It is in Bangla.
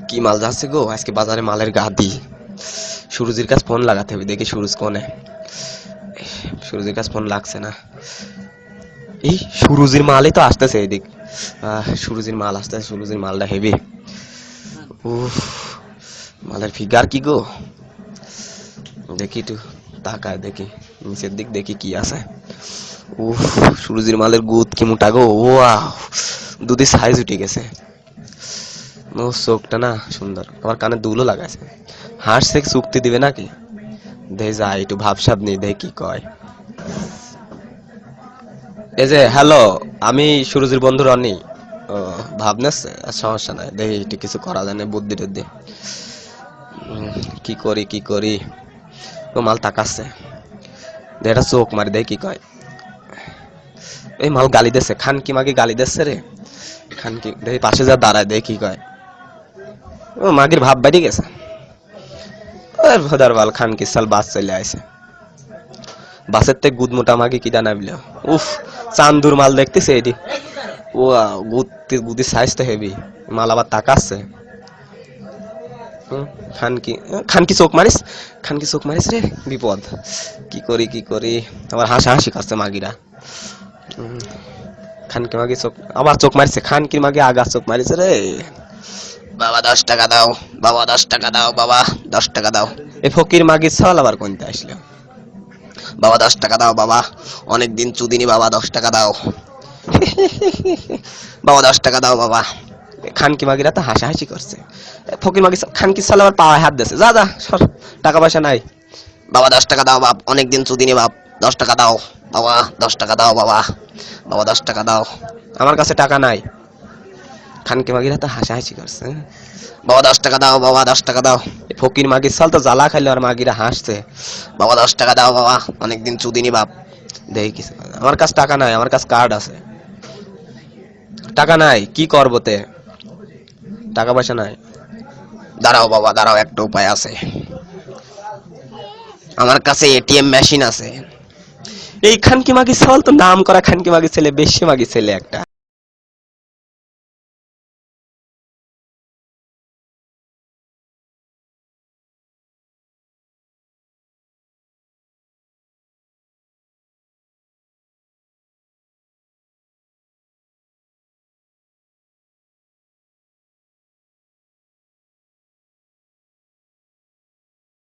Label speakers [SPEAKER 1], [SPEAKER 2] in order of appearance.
[SPEAKER 1] কি মাল যাচ্ছে গো আজকে বাজারে, মালের গাদি। সুরজির কাছে ফোন লাগাতে হবে, দেখি সুরজ কোনে। সুরজির কাছে ফোন লাগছে না। এই সুরজির মালই তো আসতেছে এদিক। সুরজির মাল আসতেছে, সুরজির মালটা হেভি। উফ, মালের ফিগার কি গো, দেখি একটু তাকায় দেখি নিচের দিক, দেখি কি আছে। উফ, সুরজির মালের গুদ কি মোটা গো। ওয়াও, দুধি সাইজ উঠে গেছে। ও চোখটা না সুন্দর, আমার কানে দুলও লাগাইছে। হাসছে চুক্তি দিবে নাকি, দেখে যায় একটু ভাবসাব নেই, দেখে কি কয়। এই যে হ্যালো, আমি সুরজির বন্ধু রনি। ও, ভাবনাচ্ছে, সমস্যা নাই, দেখি একটু কিছু করা যায় না, বুদ্ধি টুদ্ধি। কি করি কি করি। ও মাল তাকাচ্ছে, এটা চোখ মারি দেখি কি কয়। এই মাল গালি দিচ্ছে, খানকি মাগি গালি দিচ্ছে রে। খানকি দেখি পাশে যা দাঁড়ায়, দেখি কি কয়। ও মাগির ভাব বাড়ি গেছে। ভদার বাল খানকি সাল বাস চলে আইছে। বাসের থেকে গুদ মোটা মাগি কি জানাবিল। উফ, চান্দুর মাল দেখতেছে এটি। ও গুদি সাইজ তো হেভি, মাল আবার তাকাচ্ছে। খানকি খানকি চোখ মারিস, খানকি চোখ মারিস রে, বিপদ। কি করি কি করি, আবার হাসাহাসি করছে মাগিরা। খানকি মাগি চোখ আবার চোখ মারিছে, খানকির মাগি আগা চোখ মারিছে রে। বাবা 10 টাকা দাও, বাবা 10 টাকা দাও, বাবা 10 টাকা দাও। এই ফকির মাগি ছল আবার কোনটা আসলো। বাবা 10 টাকা দাও, বাবা অনেকদিন চুদিনি, বাবা 10 টাকা দাও। বাবা 10 টাকা দাও বাবা। খানকি মাগিরা তো হাসাহাসি করছে। ফকির মাগি খানকি সাল আবার পাওয়ায় হাত দিয়েছে, যা যা সর, টাকা পয়সা নাই। বাবা 10 টাকা দাও বাপ, অনেকদিন চুদিনি বাপ, 10 টাকা দাও বাবা, 10 টাকা দাও বাবা, বাবা 10 টাকা দাও। আমার কাছে টাকা নাই। খানকি মাগিরা তো হাসাহাসি করছে। বাবা 10 টাকা দাও, বাবা 10 টাকা দাও। ফকির মাগির সাল তো জ্বালা খাইলে আর মাগিরা হাসছে। বাবা 10 টাকা দাও বাবা, অনেকদিন চুদিনি বাপ। দেখি কিছু, আমার কাছে টাকা নাই, আমার কাছে কার্ড আছে। টাকা নাই, কি করবো তে, টাকা পয়সা নাই। দাঁড়াও বাবা দাঁড়াও, একটা উপায় আছে, আমার কাছে এটিএম মেশিন আছে। এই খানকি মাগি সাল তো নাম করা খানকি মাগি ছেলে, বেশি মাগি ছেলে একটা।